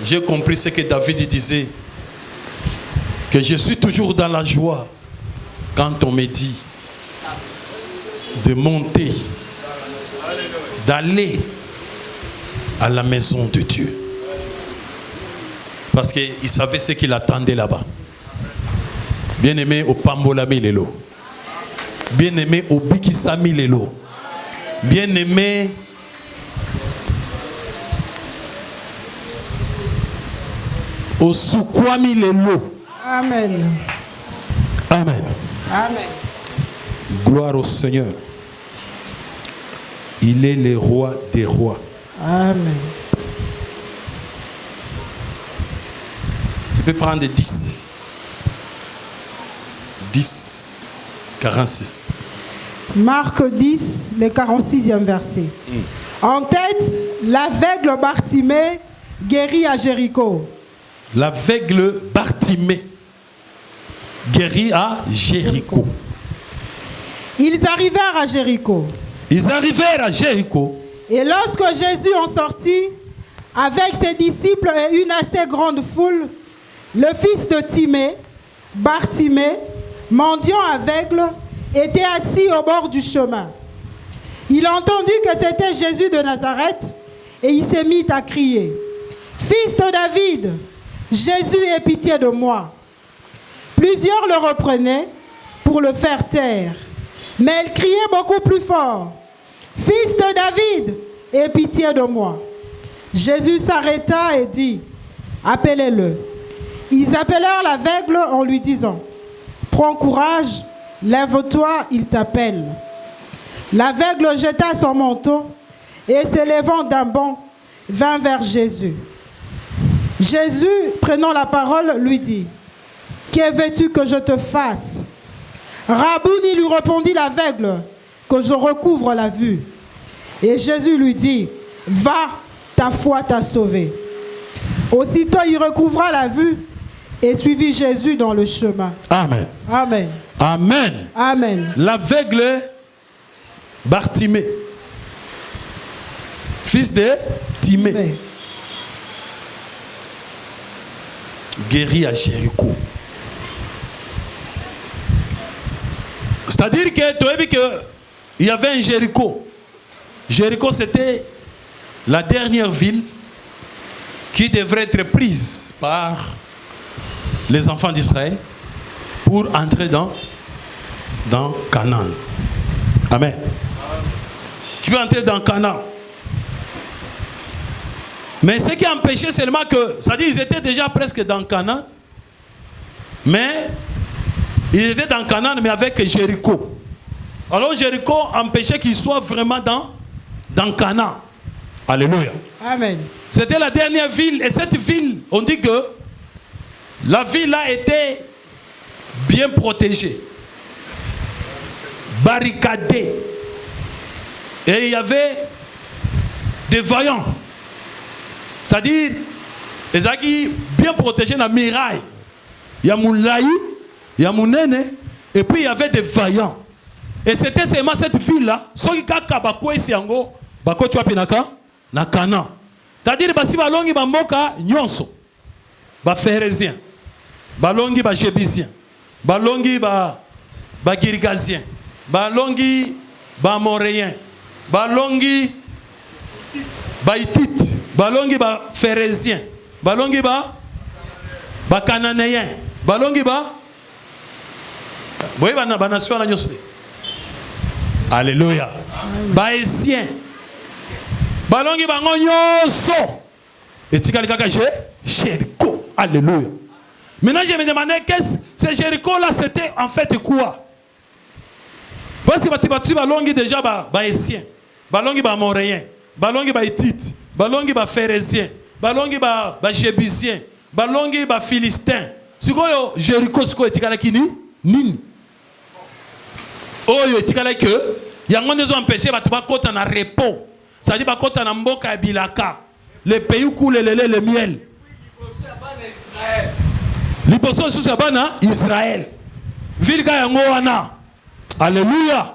J'ai compris ce que David disait, que je suis toujours dans la joie quand on me dit de monter, d'aller à la maison de Dieu. Parce qu'il savait ce qu'il attendait là-bas. Bien-aimé au Pambolami Lelo. Bien-aimé au Bikisami Lelo. Bien-aimé au Soukwami Lelo. Amen. Amen. Amen. Gloire au Seigneur. Il est le roi des rois. Amen. Tu peux prendre 10. 10, 46. Marc 10, le 46e verset. En tête, l'aveugle Bartimée guéri à Jéricho. L'aveugle Bartimée guéri à Jéricho. Ils arrivèrent à Jéricho. Ils arrivèrent à Jéricho. Et lorsque Jésus en sortit, avec ses disciples et une assez grande foule, le fils de Timée, Bartimée, mendiant aveugle, était assis au bord du chemin. Il entendit que c'était Jésus de Nazareth et il s'est mis à crier: Fils de David, Jésus, aie pitié de moi. Plusieurs le reprenaient pour le faire taire, mais il criait beaucoup plus fort: Fils de David, aie pitié de moi. Jésus s'arrêta et dit: Appelez-le. Ils appelèrent l'aveugle en lui disant: Prends courage, lève-toi, il t'appelle. L'aveugle jeta son manteau et s'élevant d'un bond, vint vers Jésus. Jésus, prenant la parole, lui dit: Que veux-tu que je te fasse? Rabouni, lui répondit l'aveugle, que je recouvre la vue. Et Jésus lui dit: Va, ta foi t'a sauvé. Aussitôt il recouvra la vue et suivit Jésus dans le chemin. Amen. Amen. Amen. Amen. L'aveugle Bartimée, fils de Timée, Amen. guéri à Jéricho. C'est-à-dire que tu as vu qu'il y avait un Jéricho. Jéricho, c'était la dernière ville qui devrait être prise par les enfants d'Israël pour entrer dans Canaan. Amen. Tu peux entrer dans Canaan. Mais ce qui empêchait seulement que, c'est-à-dire qu'ils étaient déjà presque dans Canaan, mais ils étaient dans Canaan, mais avec Jéricho. Alors Jéricho empêchait qu'ils soient vraiment dans Canaan. Alléluia. Amen. C'était la dernière ville, et cette ville, on dit que la ville là était bien protégée, barricadée, et il y avait des voyants, c'est-à-dire les gens bien protégés dans la muraille. Il y a Moulaï, il y a Mounene, et puis il y avait des vaillants. Et c'était seulement cette ville-là, ceux qui ont ici en Go, bako tu as na Canaan. C'est-à-dire que si balongi bamboka nyonso, ba phérésiens, balongi ba jébusiens, balongi ba girgasiens, balongi ba moréens, balongi ba hittite, balongi ba phérésiens, balongi ba cananéens, balongi ba boye ba nation na nyosé. Alléluia. Ba essien. Balongi ba nyonso. Et tikali kaka Jéricho. Alléluia. Maintenant je me demandais qu'est-ce ce Jéricho là c'était en fait quoi? Parce que tu balongi déjà ba essien, balongi ba moréen, balongi ba hittite, balongi ba phérésien, balongi ba jébusien, balongi ba philistin. Sikoyo Jéricho siko etikala kini nini? Oyo etikala que yango ndezo empêcher batu ba kota na repos. Ça dit ba kota na mboka ya bilaka. Le pays où coule le lait le miel. Liboso sous sabana Israël. Ville ka yango wana. Alléluia.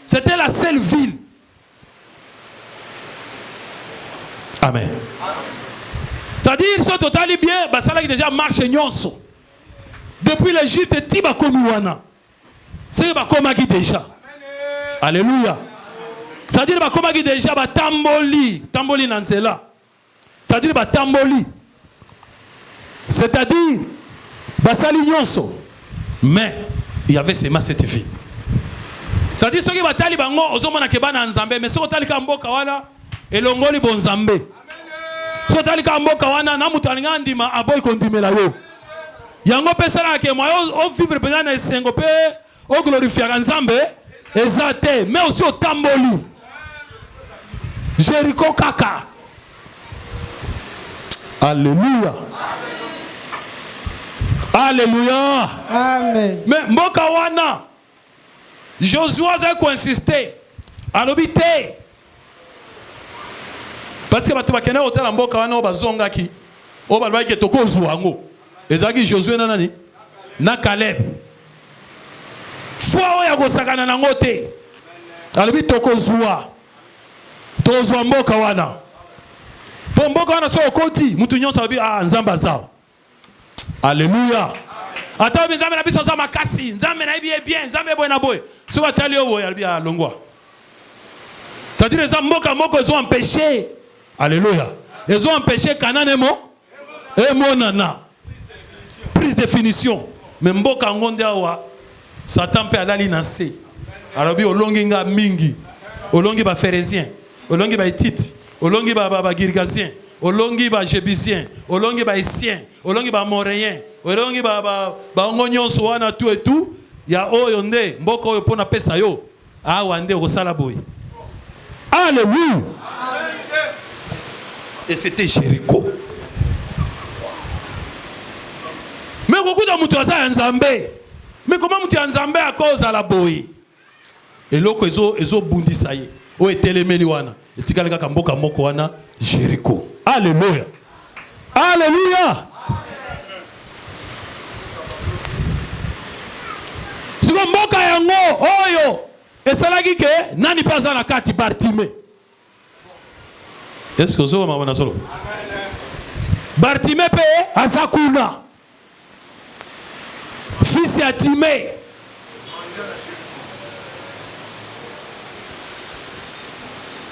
C'était la seule ville. Amen. C'est-à-dire, ce total bien, bah ça là déjà marche nyonso. Depuis l'Égypte, tiba komiwana. C'est ba komaki déjà. Alléluia. C'est-à-dire ba komaki déjà ba tamboli nanzela. C'est-à-dire ba tamboli. C'est-à-dire ba sali nyonso. Mais il y avait seulement cette ville. C'est-à-dire ceux qui batali bango ozomona ke bana nzambe mais ceux qui ka mboka wana elongoli bon nzambe. Ceux qui ka mboka wana na mutalinga ndima aboy kondimela yo. Yango pesala ke moi o vivre pendant na esengo pe o glorifier nzambe ezate mais aussi au tamboli. Jéricho kaka. Alléluia. Alléluia. Amen. Mais mboka wana Josué a consisté à l'obité. Parce que tu vas connaître hôtel en mboka wana bazonga ki o balba ki toko zuango. Ezaki Josué na nani? Na Caleb. Foi ya kosakana na ngote. Alobi toko zuwa. To zuwa mboka wana. Po mboka wana so okoti mutu nyonso abi nzamba zao. Alléluia. Attends, mais nzambe na biso za makasi, nzambe na ibi bien, nzambe boy na boy. So atali yo boy albi longwa. C'est-à-dire les mboka moko ils ont empêché. Alléluia. Ils ont empêché Canaan et monana. Prise de définition. Mais mboka ngonde awa Satan pe alali nase. Arabi olongi nga mingi. Olongi ba phérésiens, olongi ba hittite, olongi ba girgasien, olongi ba jébusien, olongi ba hissien, olongi ba moréen, olongi ba ngonyonso wana tout et tout. Ya oyo nde mboka oyo pona pesa yo. Awa nde osala boy. Alléluia. Et c'était Jéricho. Mais beaucoup de mutu aza nzambe. Mais comment mutu nzambe à cause à la boy? Et loko ezo bundisa ye. O etelemeli wana. Etikala kaka mboka moko wana Jéricho. Alléluia. Alléluia. Siko mboka yango oyo esalaki ke nani paza na kati Bartimée. Est-ce que vous avez solo? Bartimée pe azakuna. Fils ya Timée.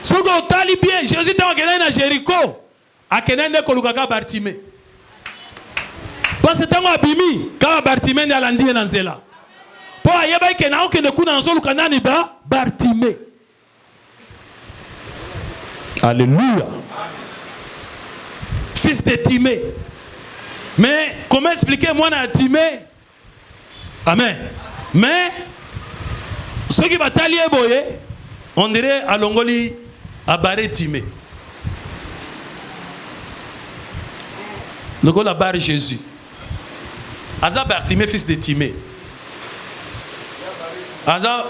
Sogo tali bien, Jésus t'a envoyé na Jéricho. A kenende kolukaka Bartimée. Parce que tango abimi, ka Bartimée ndi alandi na nzela. Po ayeba ke na okende kuna na solo kanani ba Bartimée. Alléluia. Fils de Timée. Mais comment expliquer moi na Timée? Amen. Mais ceux qui bataillent boye, on dirait à Longoli à barre Timée. Le gars la barre Jésus. Aza Bartimée fils de Timée. Aza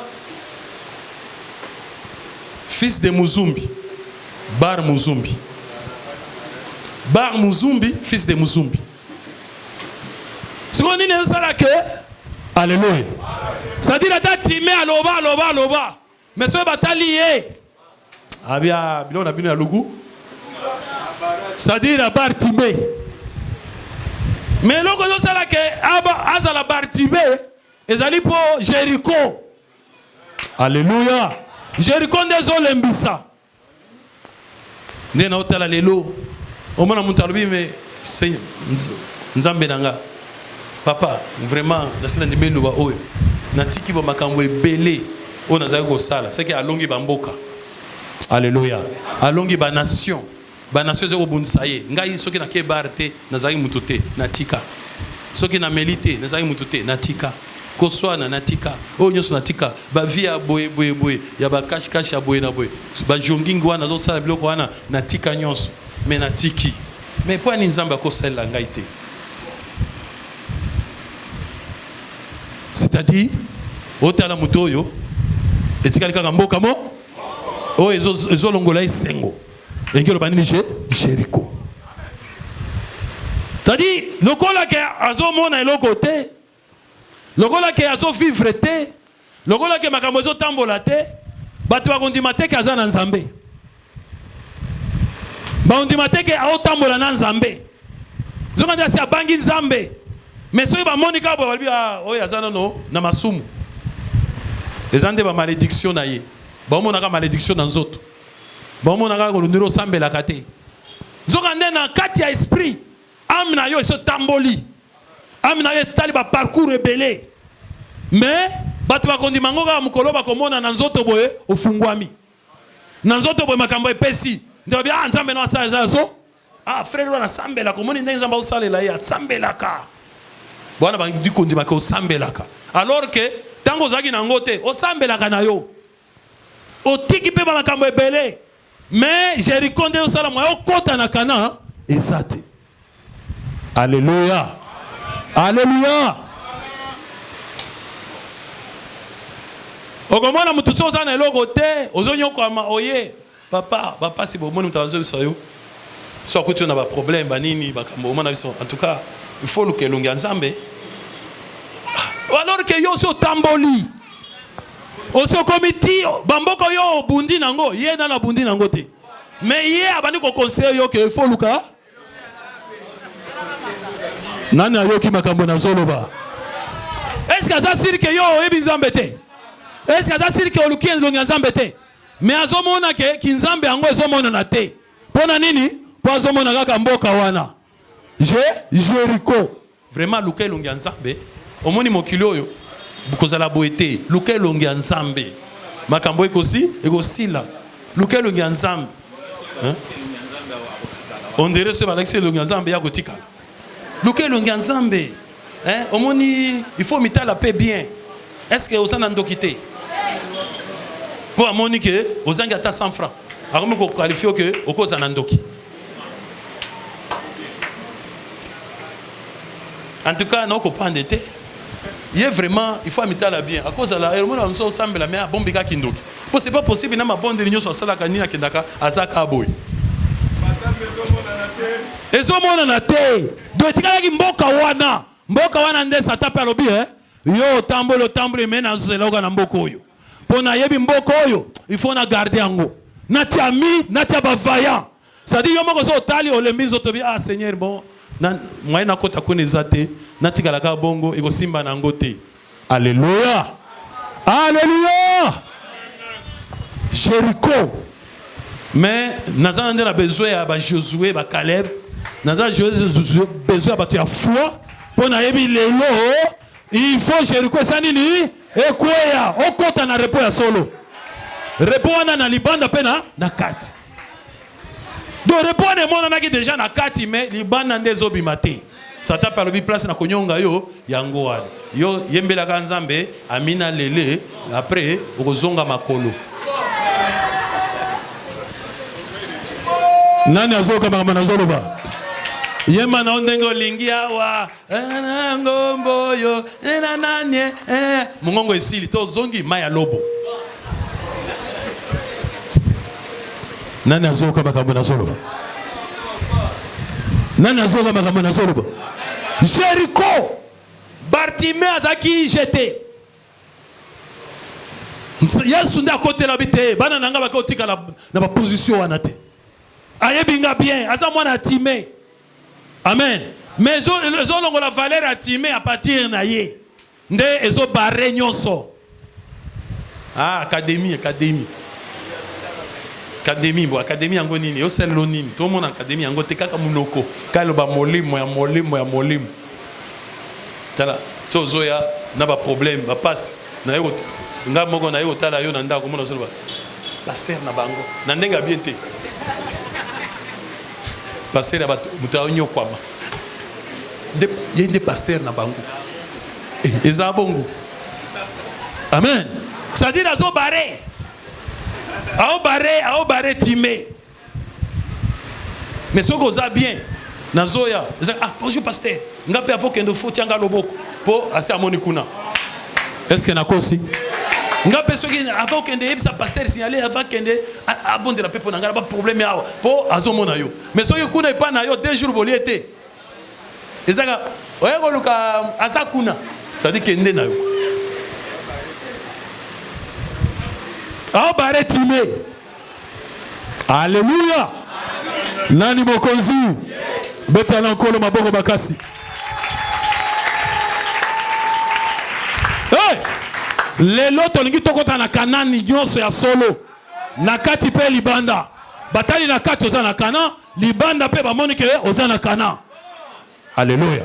fils de Muzumbi. Bar Muzumbi. Bar Muzumbi, fils de Muzumbi. Si on dit que alléluia. Ça dit la Timée aloba. Mais ce bataille abia bilon na bino ya lugu. Ça dit la Bartimée. Mais loko zo sala ke aza la Bartimée ezali po Jéricho. Alléluia. Jéricho ndezo lembisa. Nde na otala lelo. Omona muntalobi mais c'est nzambe nanga. Papa, vraiment, na sala ndimelu ba oyo. Na tiki ba makambo ebele. O nazali ko sala. C'est que alongi ba mboka. Alléluia. Alongi ba nation. Ba nation zeko bunsaye. Ngai soki na kebarte nazali mutote na tika. Soki na melite nazali mutote na tika. Koswana na tika. O nyoso na tika. Ba via boye boye boye. Ya ba kashi kashi ya boye na boye. Ba jongingi wana zo sala biloko wana na tika nyonso. Mais na tiki. Mais pour ni nzamba ko sala ngai te. C'est-à-dire otala mutoyo etikali kaka mboka mo o ezo longola isengo engelo banini Jéricho. C'est-à-dire lokola ke azo mona eloko te, lokola ke azo vivre te, lokola ke makambo ezo tambola te, bato bakondima te ke aza na nzambe, bakondima te ke aotambola na nzambe, zokanda asi abangi nzambe. Mais soki bamoni kaka boye balobi oyo aza nano na masumu eza nde bamalédiction na ye, baomonaka malédiction na nzoto, baomonaka kolundeli osambelaka te. Nzoka nde na kati ya esprit ame na yo eso tamboli, ame na yo etali baparcours ebele, mais bato bakondima ngo kaka mokolo bakomona na nzoto boye ofungwami, na nzoto boye makambo epesi nde babi nzambe no asala eza so frère wana asambelaka, omoni ndenge nzambe aosalela ye asambelaka. Bwana bandi kondima ke osambelaka, alors que tango ozaki na ngo te osambelaka na yo otiki mpe bamakambo ebele, mais Jéricho nde osala moya okota na Kana eza te. Alléluia, alléluia. Okomona mutu so oza na eloko te ozonyokama oye papa si bomoni mutu azo biso yo so akuti na ba problème banini bakambo omona biso. En tout cas il faut que l'on nzambe. Alors que yo so tamboli oso komiti bamboko yo bundi nango ye na bundi nango te, mais ye abandi ko conseil yo que il faut luka nani ayoki makambo na zoloba. Est-ce que ça sir que yo ebi nzambe te? Est-ce que ça sir que oluki longa nzambe te? Mais azomona ke kinzambe yango ezomona na te. Pona nini? Po azomona kaka mboka wana Jéricho. Vraiment luka longa nzambe omoni mokili oyo bukozala boete luka longa nzambe makambo ekosi ekosila luka longa nzambe. On dirait ce balexé longa nzambe ya kotika luka longa nzambe omoni il faut mita la paix bien. Est-ce que osana ndokité pour amoni que ozanga ata 100 francs akomi ko qualifier que okozana ndoki. En tout cas non ko pande te il est vraiment il faut mita la bien à cause de la hermona on so sambela mais bombika kindoki. Bon c'est pas possible na ma bonne réunion so sala kanina kindaka azaka boy ezomona na te do etikala ki mboka wana nde satape alobi yo tambolo mais na zeloka na mboka oyo pona yebi mboka oyo il faut na garder yango nati ami nati abavaya. Ça dit yo moko so tali olembizo tobi Seigneur bon na moyena kota koneza te nati kalaka bongo ekosimba na ngo te. Alléluia, alléluia. Jéricho. Mais nazana nde na besoin ya ba Josué ba Caleb, nazana besoin ba tu foi pona yebi lelo il faut Jéricho sanini ekweya okota na repo ya solo repo wana na libanda pena na kati do repo wana mona naki déjà na kati mais libanda nde zobima te. Satan palobi place na konyonga yo yango wana yo yembela ka nzambe amina lele après okozonga makolo. Nani azoka makamana zoloba yema na ondengo lingia wa ngombo yo na nanye mungongo esili to zongi maya lobo. Nani azoka makamana zoloba nani azoka makamana zoloba. Jéricho Bartimée azaki jeté Yesu nda kote la bite bana nanga bakotika na ba position wana te ayebinga bien aza mwana Timé. Amen. Mais les ont la valeur à Timé à partir na ye nde ezo barre nyonso académie Académie, bon, académie yango nini, yo sel nini, tout le monde en académie yango te kaka munoko, kalo ba molimo ya molimo. Tala, to zoya na ba problème, ba passe, na yo nga moko na yo tala yo na ndako mona solo ba. Pasteur na bango, na ndenga bien te. Pasteur ba mutaonyo kwama. Il y a des pasteurs na bango. Eza bongo. Amen. Ça dit azo baré. Ao baré timé. Mais ce qu'on a bien, Nazoya, ah, bonjour pasteur, nga pe avoko ndo foti anga loboko, po ase amoni kuna. Est-ce que nako aussi? Nga pe soki avant kende yebisa pasteur signaler avant kende abonde la pepo nga ba problème awa, po azomona yo. Mais soki kuna epa na yo 2 jours boliete. Ezaka, oya ko luka asa kuna, c'est-à-dire kende na yo. Ao bare timé. Alléluia. Nani mokonzi. Beta na nkolo maboko bakasi. Hey! Lelo tolingi tokota na kanani nyonso ya solo. Na kati pe libanda. Batali na kati oza na kana, libanda pe bamoni ke oza na kana. Alléluia.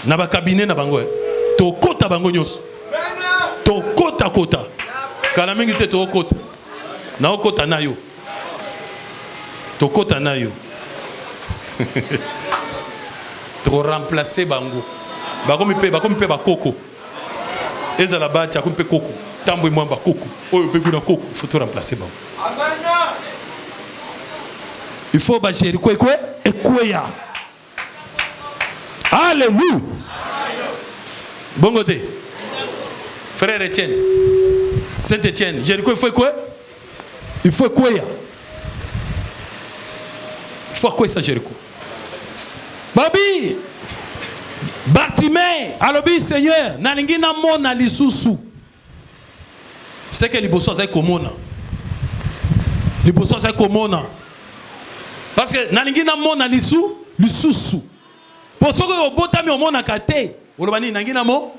Na ba cabinet na bango. Tokota bango nyonso. Tokota kota. Kana mingi te tokota. Na okota na yo. Tokota na yo. Toko remplacer bango. Bakomi pe bakoko. Eza la bati akomi pe koko. Tambo mwa bakoko. Oyo pe kuna koko, faut to remplacer bango. Amen. Il faut ba Jéricho ekweya. Alléluia. Bongo te. Frère Etienne, Saint-Etienne, Jéricho, il faut quoi? Il faut quoi? Il faut quoi ça, Jéricho? Babi, Bartimée, alobi Seigneur, nalingi na mona lisusu. C'est que liboso za komona. Liboso za komona. Parce que nalingi na mona lisusu. Pour ce que obota mi omona kate, olobani nangi na mo.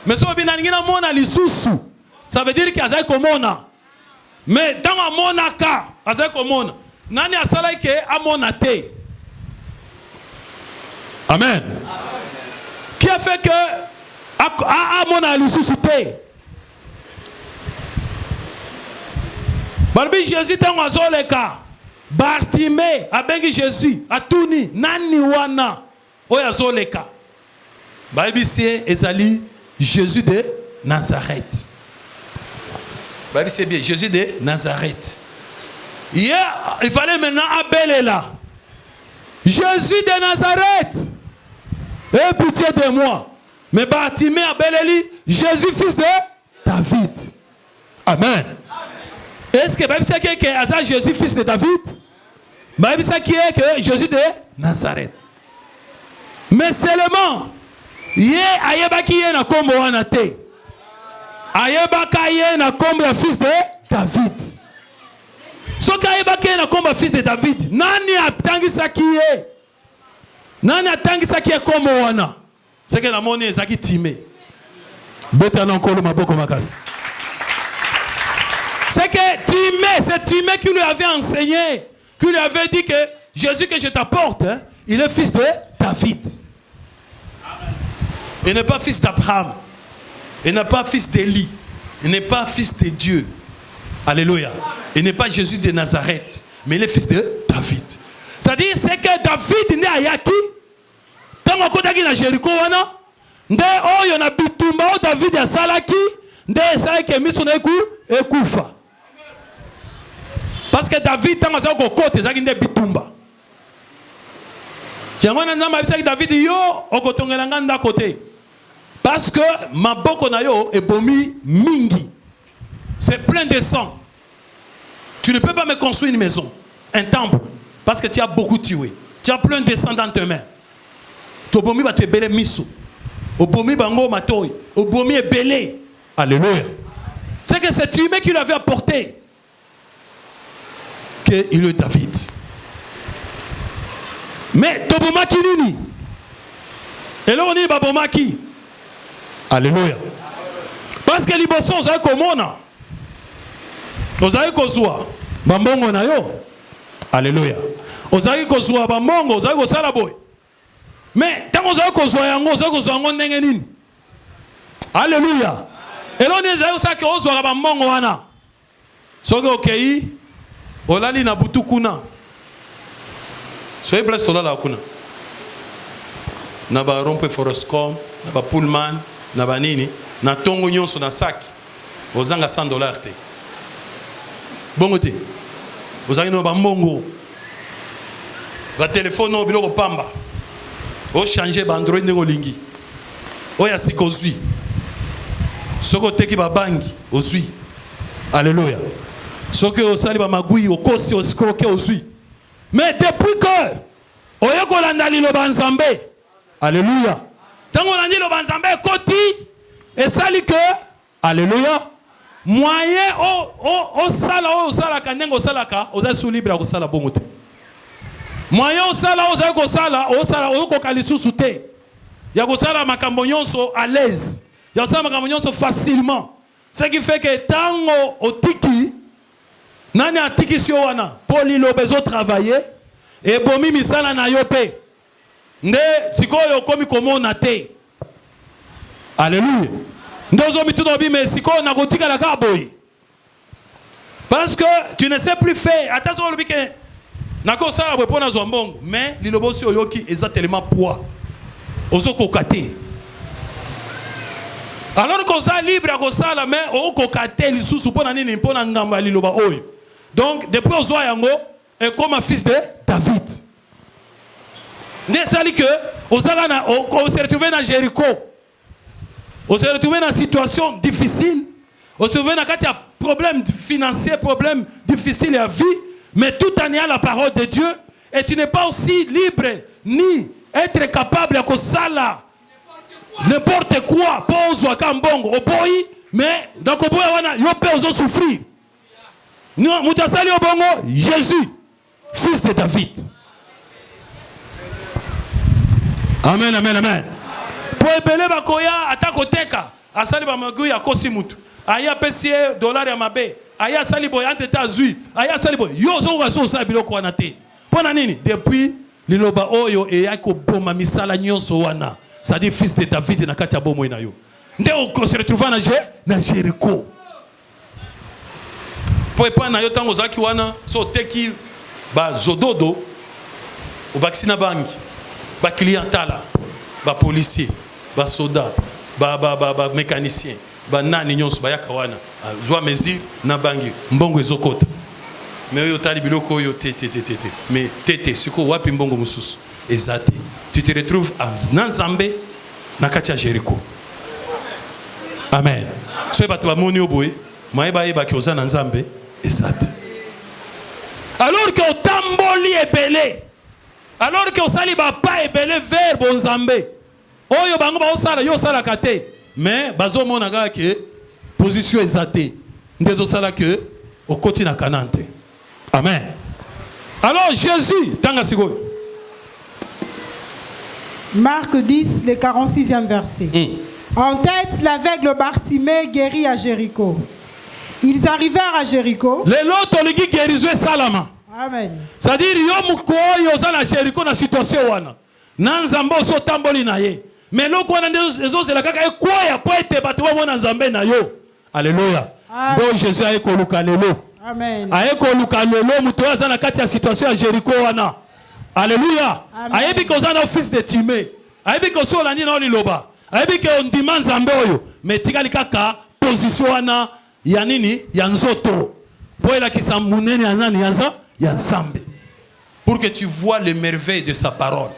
Mais si on a mona lisusu, ça veut dire qu'il y a komona. Mais dans la monaka, il y a komona. Nani asala ke amonate. Amen. Qui a fait que amona lisusu te? Barbi Jésus tant azoleka. Bartimée abengi Jésus atuni nani wana oya zoleka. Barbi c'est ezali Jésus de Nazareth. C'est bien, Jésus de Nazareth. Il fallait maintenant appeler là. Jésus de Nazareth. Aie pitié de moi. Mais Bartimée appelé Jésus fils de David. Amen. Est-ce que même c'est que Jésus fils de David? Même c'est qui est que Jésus de Nazareth. Mais seulement Ye ayebaki ye na kombo wana te. Ayebaka ye na kombo ya fils de David. Soka ayebaki ye na kombo ya fils de David. Nani atangisaki ye? Nani atangisaki ye kombo wana? C'est que la monnaie ezaki timé. Beta na nkolo maboko makasi. C'est que Timé, c'est Timé qui lui avait enseigné, qui lui avait dit que Jésus que je t'apporte, hein, il est fils de David. Il n'est pas fils d'Abraham. Il n'est pas fils d'Élie. Il n'est pas fils de Dieu. Alléluia. Il n'est pas Jésus de Nazareth. Mais il est fils de David. C'est-à-dire, c'est que David n'est à Yaki. Tant qu'on a dit Jéricho, nde oyo na bitumba o David ya salaki, nde salaki miso na ekufa. Parce que David, tant qu'on a côté, c'est qu'il bitumba. David yo okotongela côté. Parce que ma boko na yo est bomi mingi. C'est plein de sang. Tu ne peux pas me construire une maison, un temple, parce que tu as beaucoup tué. Tu as plein de sang dans tes mains. To bomi va te belé miso. Au bomi bango matoy. Au bomi est belé. Alléluia. C'est que c'est Timée qui lui avait apporté. Qu'il est David. Mais Tobomaki nini? Et là on dit Babomaki. Alléluia. Parce que les bossons ont comme ozali kozwa bambongo na yo. Alléluia. Ozali kozwa bambongo, ozali kosala boy. Mais tant ozali kozwa yango, ozali kozwa yango ndenge nini? Alléluia. Eloni ozali kosaka ozwa bambongo wana. Soki okei olali na butu kuna. Soki place tolala kuna. Na ba rompe Forestcom, na ba Pullman, na ba nini, na tongo nyonso na saki. Ozanga $100 te. Bongo te. Ozali no ba mbongo. Ba téléphone no biloko pamba. O changer ba Android ndenge olingi. O ya siko zui. Soko teki ba bangi ozui. Alléluia. Soko osali ba magui okosi oskroke ozui. Mais depuis que oyeko landa liloba nzambe. Alléluia. Tango landi liloba nzambe koti esali que alléluia. Moyen o sala kandengo salaka oza sous libre ko sala bongo te. Moyen o sala ko kalisusu te. Ya ko sala makambo nyonso à l'aise. Ya ko sala makambo nyonso facilement. Ce qui fait que tango otiki nani atiki sio wana poli lo bezo travailler et bomi misala na yo pe. Nde sikoyo komi komona te. Alléluia. Parce que tu ne sais plus faire. Attention, mais l'ilobosio yoki est tellement poids. Ozoko kate. Alors qu'on soit libre à Kosala, mais au kokate, l'issous pour nani pour n'angamba liloba oyo. Donc, depuis Ozoa Yango est comme un fils de David. C'est-à-dire que on s'est retrouvé dans Jéricho. On s'est retrouvé dans une situation difficile. On s'est retrouvé dans un problème financier, problème difficile à vie. Mais tout en ayant la parole de Dieu. Et tu n'es pas aussi libre ni être capable de faire n'importe quoi. Pose ou kambongo. Mais dans le boy, il peut souffrir. Jésus, fils de David. Amen, amen, amen. Pour épeler bakoya atakoteka asali ba magui ya kosi mutu aya pesi dollar ya mabe aya sali boy ante tazui aya sali boy yo zo raso sa biloko wana te pona nini depuis liloba oyo e yako boma misala nyonso wana ça dit fils de David na kati ya bomo ina yo nde on se retrouve na Jéricho pour pas na yo tango zaki wana so teki ba zododo o vaccina bangi ba clientala ba policier ba soldat ba mécanicien ba nani nyonso ba yakawana zwa mesure na bangi mbongo ezokota mais yo tali biloko yo tete mais tete siko wapi mbongo mususu ezate tu te retrouves à Nzambe na kati ya Jéricho. Amen. So ba to moni oboye maeba eba ki oza na Nzambe ezate alors que otamboli ebele alors que osali ba pa ebele vers bon Nzambe oyo bango ba osala yo sala kate mais bazo mona ga ke position ezate ndezo sala que okoti na kanante. Amen. Alors Jésus tanga sikoyo Marc 10 le 46e verset. En tête l'aveugle Bartimée guéri à Jéricho. Ils arrivèrent à Jéricho. Le loto ligi guériswe salama. Amen. C'est-à-dire yo muko yo sala Jéricho na situation wana na Nzambe so tamboli na ye mais loko wana ndezo zela kaka ekwaya po ete bato ba Nzambe na yo. Alléluia. Donc Jésus a ekoluka lelo. Amen. A ekoluka lelo muto aza na kati ya situation ya Jéricho wana. Alléluia. Ayebi ko zana fils de Timée. Ayebi ko so landi na liloba. Ayebi ko ndima Nzambe oyo mais tikali kaka position wana ya nini ya nzoto. Po ela kisamunene ya nani ya Nzambe. Pour que tu vois les merveilles de sa parole.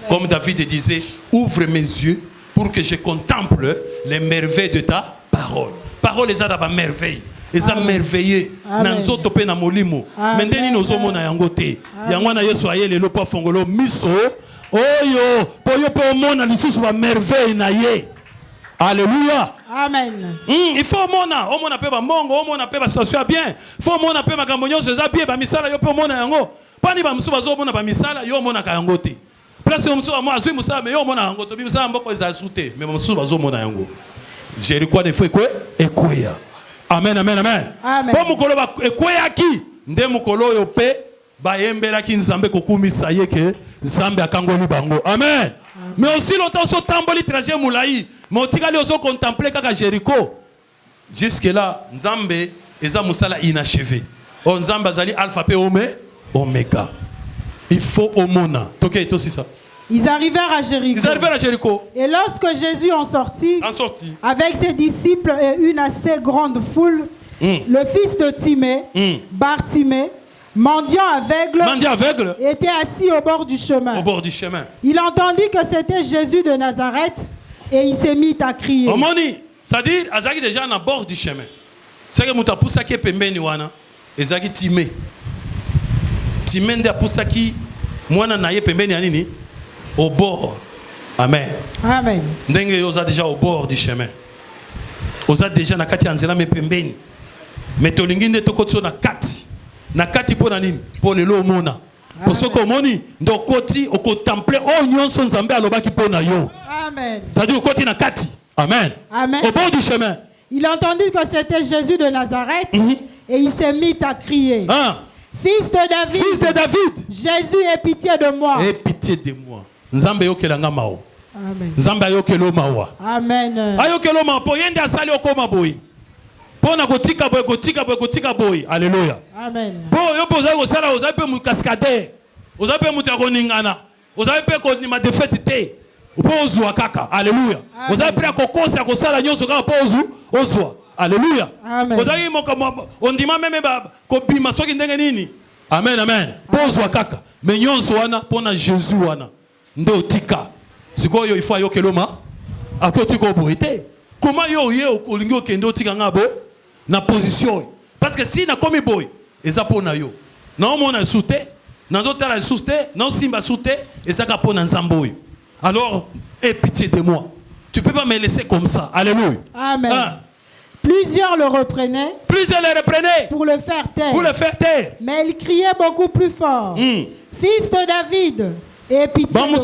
Comme David disait, ouvre mes yeux pour que je contemple les merveilles de ta parole. Parole les a d'aba merveille. Les a merveillés. Nanzo topé na molimo. Maintenant nous sommes na yangote. Yangwana yesu ayele lo pa fongolo miso. Oyo poyo po mona lisusu ba merveille na ye. Alléluia. Amen. Il faut mona pe ba mongo, mona pe ba situation bien. Faut mona pe makambo nyonso za bien ba misala yo pe mona yango. Pani ba musu bazo mona ba misala yo mona ka yangote. Place musu ba mo azui musala mais yo mona yango to bi musala mboko za sute mais musu bazo mona yango. Jéricho de foi quoi? Ekoya. Amen, amen, amen. Amen. Po mukolo ba ekweyaki nde mukolo yo pe ba yembelaki nzambe kokumisa ye ke nzambe akangoli bango. Amen. Mais aussi longtemps so tamboli trajet moulayi, mais otikali ozo contempler kaka Jéricho. Jusque là nzambe eza musala inachevé. O nzambe azali alpha pe oméga. Il faut omona. Toké to si ça. Ils arrivèrent à Jéricho. Ils arrivèrent à Jéricho. Et lorsque Jésus en sortit, avec ses disciples et une assez grande foule, le fils de Timée, Bartimée, mendiant aveugle, était assis au bord du chemin. Au bord du chemin. Il entendit que c'était Jésus de Nazareth et il s'est mis à crier. Omoni, c'est-à-dire, Azaki déjà à bord du chemin. C'est que Mouta Poussaki pembeni wana, Ezaki Timée. Timée nda Poussaki, mwana naye pembeni anini. Au bord. Amen. Amen. Ndenge oza déjà au bord du chemin. Oza déjà na kati anzela me pembeni. Mais tolingi nde tokotso na kati. Na kati po na nini? Po lelo mona. Po soko moni ndo koti o contempler o nyonso nzambe alobaki po na yo. Amen. Ça dit au koti na kati. Amen. Amen. Au bord du chemin. Il entendit que c'était Jésus de Nazareth et il s'est mis à crier. Fils de David. Fils de David. Jésus, aie pitié de moi. Aie pitié de moi. Nzambe yokelanga mao. Amen. Nzambe ayokelo mawa. Amen. Ayokelo ma po yende asali okoma boy. Po na kotika boy. Alléluia. Amen. Po yo poza ko sala oza pe mu cascade. Oza pe mu takoningana. Oza pe ko ni ma défaite te. Po ozwa kaka. Alléluia. Oza pe ko kosa ko sala nyonso kaka po ozwa. Alléluia. Amen. Oza yi mo on dit même ba ko bima soki ndenge nini. Amen, amen. Po ozwa kaka. Mais nyonso wana po na Jésus wana. Ndo tika sikoyo il faut ayokeloma akotika boité comment yo olingi okende otika ngabo na position parce que si na komi boy eza pona yo na omona soute na zotala soute na simba soute eza ka pona nzambo. Alors aie pitié de moi, tu peux pas me laisser comme ça. Alléluia. Amen. Plusieurs le reprenaient pour le faire taire, mais il criait beaucoup plus fort. Fils de David, et pitié de moi.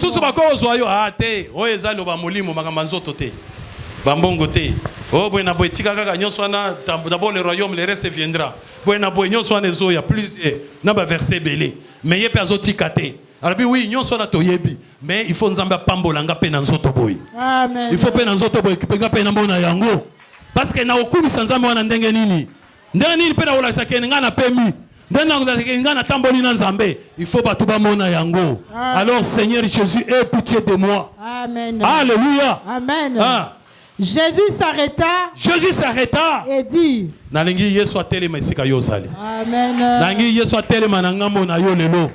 D'abord le royaume, le reste viendra. Verset belé. Mais il mais il faut nzamba pambolanga pe na nzoto boy. Amen. Il faut pe na nzoto boy kipenga pe na mbona yango. Parce que na okumi sanzamba wana ndenge nini. Ndenge nini pe na ola sakenga na pemi. Il faut pas tout mona yango. Alors Seigneur Jésus, aie pitié de moi. Amen. Alléluia. Amen. Jésus s'arrêta et dit. Nalingi Yesu atelema esika yo sali. Amen. Nalingi Yesu atelema na ngambo na yo lelo.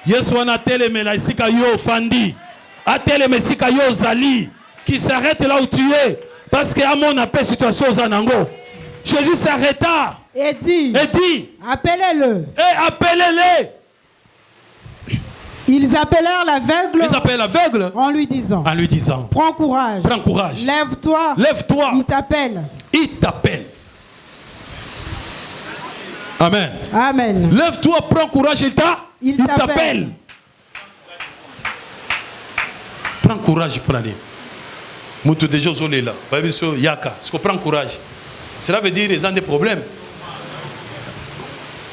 Yesu wana atelema na esika yo fandi. Atelema esika yo zali. Qui s'arrête là où tu es parce que à mon appel situation zanango. Jésus s'arrêta et dit, appelez-le. Et appelez-le. Ils appelèrent l'aveugle en lui disant, prends courage. Lève-toi. Il t'appelle. Amen. Amen. Lève-toi, prends courage, il t'appelle. Prends courage pour aller. Moutou déjà aux là. Yaka. Est-ce qu'on prend courage? Cela veut dire qu'ils ont des problèmes.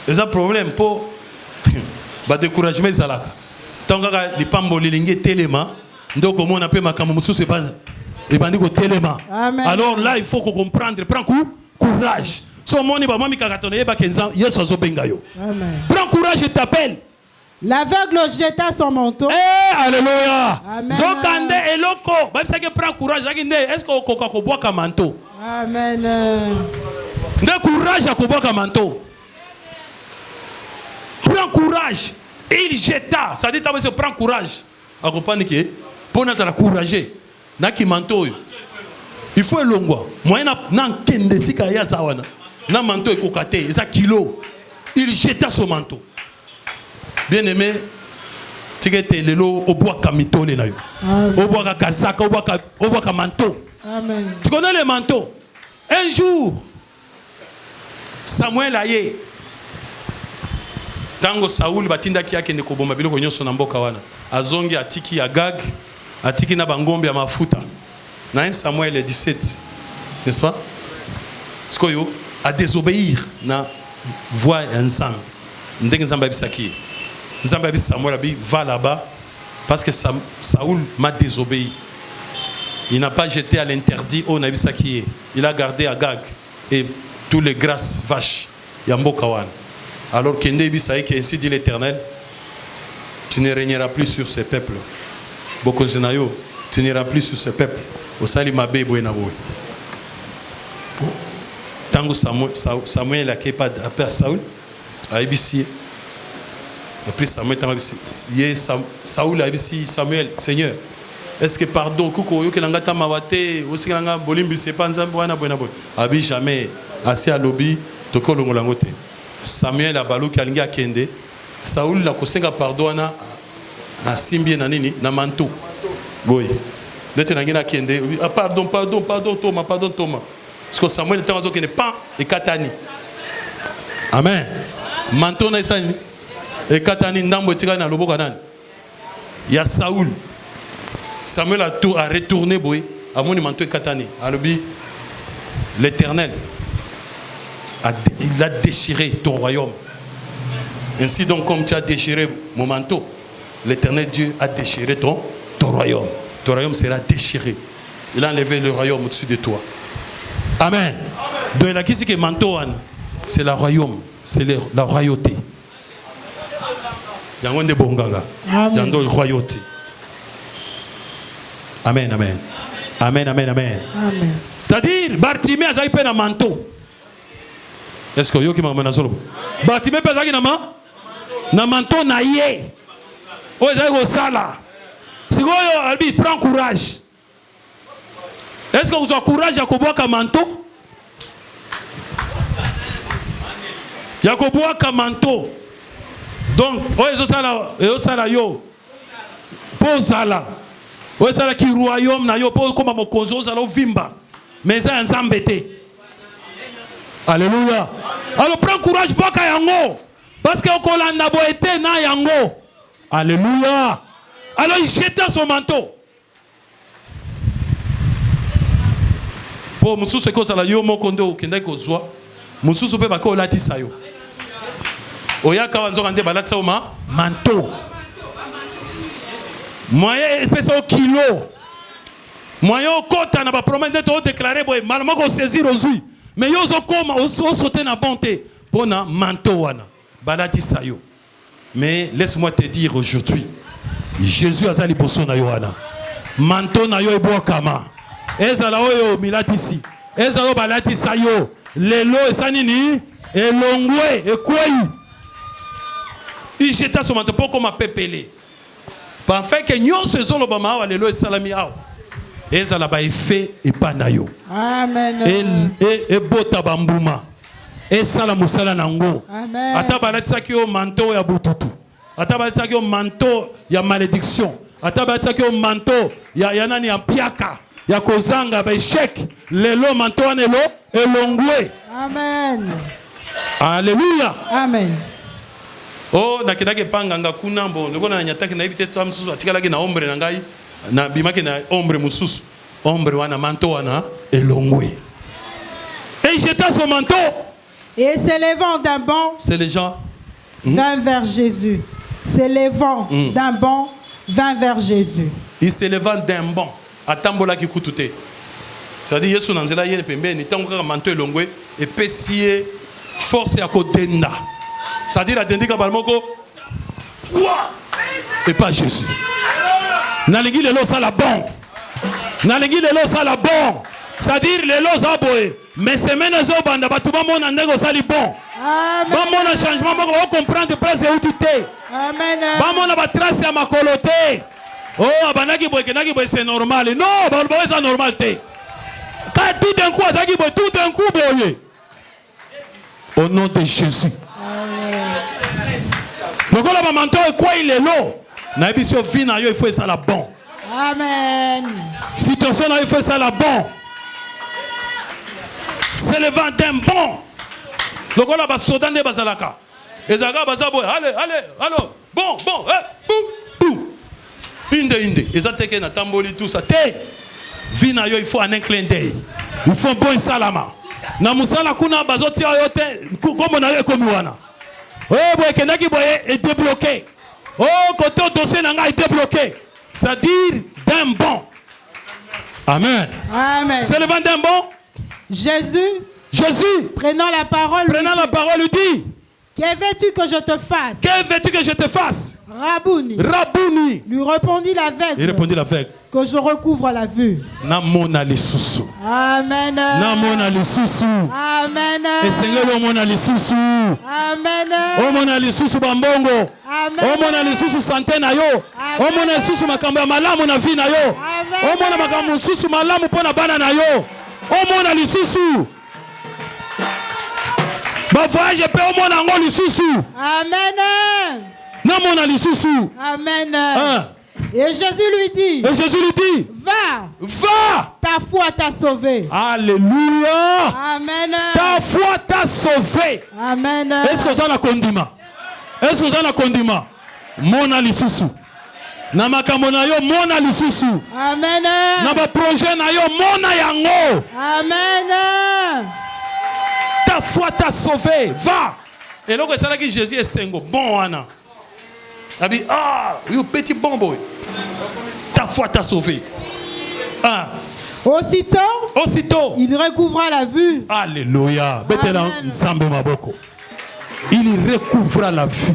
Ils ont des problèmes pour décourager les alaka. Tant que les pambos les lignes téléma, donc on appelle ma camouflage c'est pas les bandits au téléma. Alors là il faut qu'on comprenne, prends courage. So moni ba mami kakatone yeba kenza yeso zo bengayo. Amen. Prends courage et t'appelle. L'aveugle jeta son manteau. Alléluia. Amen. Zokande eloko. Ba bisa que prends courage, est-ce qu'on ko bois ka manteau? Amen. De courage à ko bois ka manteau. Prends courage. Il jeta. Ça dit que prends courage. A comprendre que pour nous la courager. Na ki manteau. Il faut elongwa. Moi na kende sika ya zawana. Na manteau ekokate, eza kilo. Il jeta son manteau. Bien-aimé, tu es lelo au bois kamito le nayo. Au bois kazaka, au bois manteau. Amen. Tu connais les manteaux? Un jour, Samuel aye. Tango Saoul batinda ki akende ko bomba biloko nyonso na mboka wana. Azongi atiki Agag, atiki na bangombe ya mafuta. Na 1 Samuel 17. N'est-ce pas? Skoyo à désobéir na voix ensemble. Ndenge Nzamba bisaki. Nzamba bis Samuel abi va là-bas parce que Saoul m'a désobéi. Il n'a pas jeté à l'interdit au Nabisaki. Il a gardé Agag et tous les grasses vaches. Yambo Kawan. Alors Kende Bisaï, qui ainsi dit l'Éternel, tu ne régneras plus sur ce peuple. Bokozenayo, tu n'iras plus sur ce peuple. Au Salimabe Bouenaboui. Tango Samuel a kepa à Saoul, a Ibissi. Et puis Samuel Saoul a Ibissi, Samuel, Seigneur. Est-ce que pardon, Kouko, yo kelangata mawate, aussi kelanga bolimbi c'est pas nzamboana boenaboy. Abi jamais assez à lobby, toko longolangote. Samuel a balou kalinga kende. Saoul la kosenga pardona a simbi na nini na manteau. Boy. Dete na ngina kende, ah pardon Thomas. Parce que Samuel était en zone qui n'est pas et katani. Amen. Manteau na isani et katani ndambo tika na lobo kanan. Il y a Saoul. Samuel a retourné boy à mon manteau katani. L'Éternel il a déchiré ton royaume. Ainsi donc comme tu as déchiré mon manteau, l'Éternel Dieu a déchiré ton royaume. Ton royaume sera déchiré. Il a enlevé le royaume au-dessus de toi. Amen. Donc la question que manteau c'est le royaume, c'est la royauté. Il y a un de bonganga. Il y a une royauté. Amen. C'est-à-dire, Bartimée a eu un manteau. Est-ce que vous avez un manteau? Bartimée a eu un manteau naïe. Vous avez un sala. Si vous avez prends courage. Est-ce que vous avez courage à boire un manteau? Il y a un manteau. Donc, vous avez un sala. Pour sala. Oui, c'est là qui royaume na yo po comme mon konzo ça vimba. Mais ça enzambete. Alléluia. Alors prends courage baka yango parce que okolanda boete na yango. Alléluia. Alors il jeta son manteau. Pour mususu ko sala yo mokondo kende ko zwa. Mususu pe bako latisa yo. Oya ka wanzo kande balatisa o manteau. Moyen espèce au kilo. Moyen au quota n'a pas promis d'être déclaré. Malheureusement qu'on saisit aujourd'hui. Mais yo comme au sauter na bonté. Bona manteau wana. Balati sayo. Mais laisse-moi te dire aujourd'hui. Jésus a zali bosso na yoana. Manteau na yo ebo kama. Ezala oyo milatisi. Ezala balati sayo. Lelo esanini elongwe ekwei. Il jeta son manteau pour comme pépélé. Parfait que nous faisons le bama alléluia salami ao. Ezala ba effet et pas nayo. Amen. Et bota bambuma. Et sala musala nango. Amen. Ata balatisa ki o manteau ya bututu. Ata balatisa ki o manteau ya malédiction. Ata balatisa ki o manteau ya nani ya piaka. Ya kozanga ba échec. Lelo manteau anelo elongwe. Amen. Alléluia. Amen. Oh, nakidake panganga kunambo ndiko na nyataki na ibite to amsusu atikalaki na ombre na ngai na bimaki na ombre mususu ombre wana manteau wana elongwe et jeta son manteau et s'élevant d'un bond c'est les gens vint vers Jésus. S'élevant d'un bond vint vers Jésus. Il s'élevant d'un bond atambola ki kutute. C'est-à-dire Yesu nanzela yene pembeni tango ka manteau elongwe et pesier force ya kodenda. C'est-à-dire la dendika balmoko et pas Jésus. Nalingi lelo sala bon. Nalingi lelo sala bon. C'est-à-dire lelo zaboé. Mais semaine zo banda batu ba mona ndego sali bon. Amen. Ba mona changement ba ko comprendre place où tu t'es. Amen. Ba mona ba trace ya makoloté. Oh abanaki boy kenaki boy c'est normal. Non, ba boy c'est normal té. Quand tout d'un coup azaki boy tout d'un coup boyé. Au nom de Jésus. Donc là, ma manteau est quoi il est là? Naibisio vina yo il faut ça la bon. Amen. Situation il faut ça la bon. C'est le vent d'un bon. Donc là, bas sodan de basalaka. Ezaga bazabo allez allô bon boum. Inde. Ezateke na tamboli tout ça. Te vina yo il faut un clin d'œil. Il faut un bon salama. Na musala kuna bazoti yote kombo na yo ekomi wana. Oh boye kendaki boye est débloqué. Oh côté dossier nanga est débloqué. C'est-à-dire d'un bon. Amen. Amen. C'est le vent d'un bon. Jésus, prenant la parole, lui dit, que veux-tu que je te fasse? Que veux-tu que je te fasse? Rabouni. Lui répondit l'aveugle. Il répondit l'aveugle. Que je recouvre la vue. Namona lisusu. Amen. Namona lisusu. Amen. Et Seigneur omona lisusu. Amen. Omona lisusu bambongo. Amen. Omona lisusu santé na yo. Omona lisusu makambo ya malamu na vie na yo. Omona makambo lisusu malamu pona bana na yo. Omona lisusu. Ba voyage pe omona ngo lisusu. Amen. Namona lisusu. Amen. Et Jésus lui dit, va, ta foi t'a sauvé. Alléluia. Amen. Ta foi t'a sauvé. Amen. Est-ce que ça na condiment? Est-ce que ça na condiment? Mona lisusu. Na makambo na yo mona lisusu. Amen. Na ba projet na yo mona yango. Amen. Ta foi t'a sauvé. Va. Et là que ça là que Jésus est sengo bon wana. Abi you petit bon boy. Ta foi t'a sauvé. Aussitôt, il recouvra la vue. Alléluia. Il recouvra la vue.